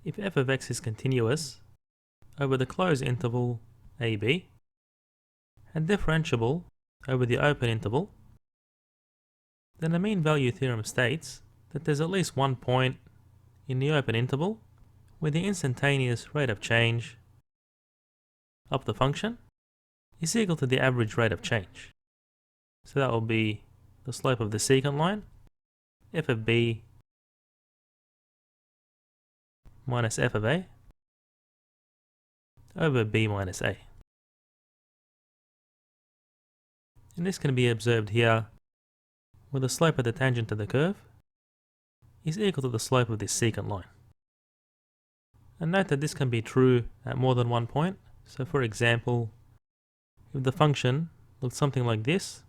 If f of x is continuous over the closed interval ab and differentiable over the open interval, then the mean value theorem states that there's at least one point in the open interval where the instantaneous rate of change of the function is equal to the average rate of change. So that will be the slope of the secant line, f of b minus f of a over b minus a. And this can be observed here, where the slope of the tangent to the curve is equal to the slope of this secant line. And note that this can be true at more than one point. So for example, if the function looks something like this,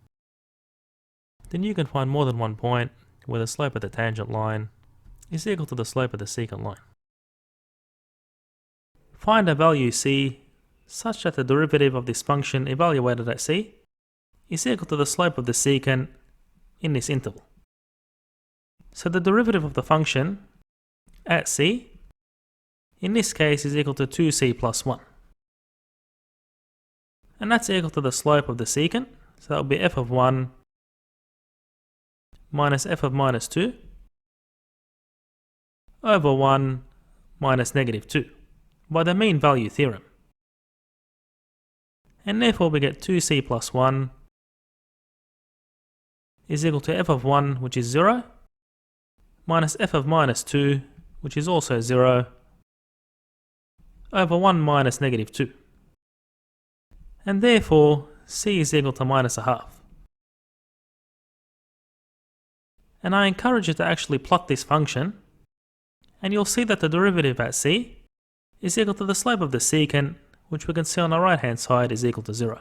then you can find more than one point where the slope of the tangent line is equal to the slope of the secant line. Find a value c such that the derivative of this function evaluated at c is equal to the slope of the secant in this interval. So the derivative of the function at c in this case is equal to 2c plus 1. And that's equal to the slope of the secant, so that will be f of 1 minus f of minus 2 over 1 minus negative 2 by the mean value theorem. And therefore we get 2c plus 1 is equal to f of 1, which is 0, minus f of minus 2, which is also 0, over 1 minus negative 2. And therefore, c is equal to minus a half. And I encourage you to actually plot this function, and you'll see that the derivative at c is equal to the slope of the secant, which we can see on the right hand side is equal to 0.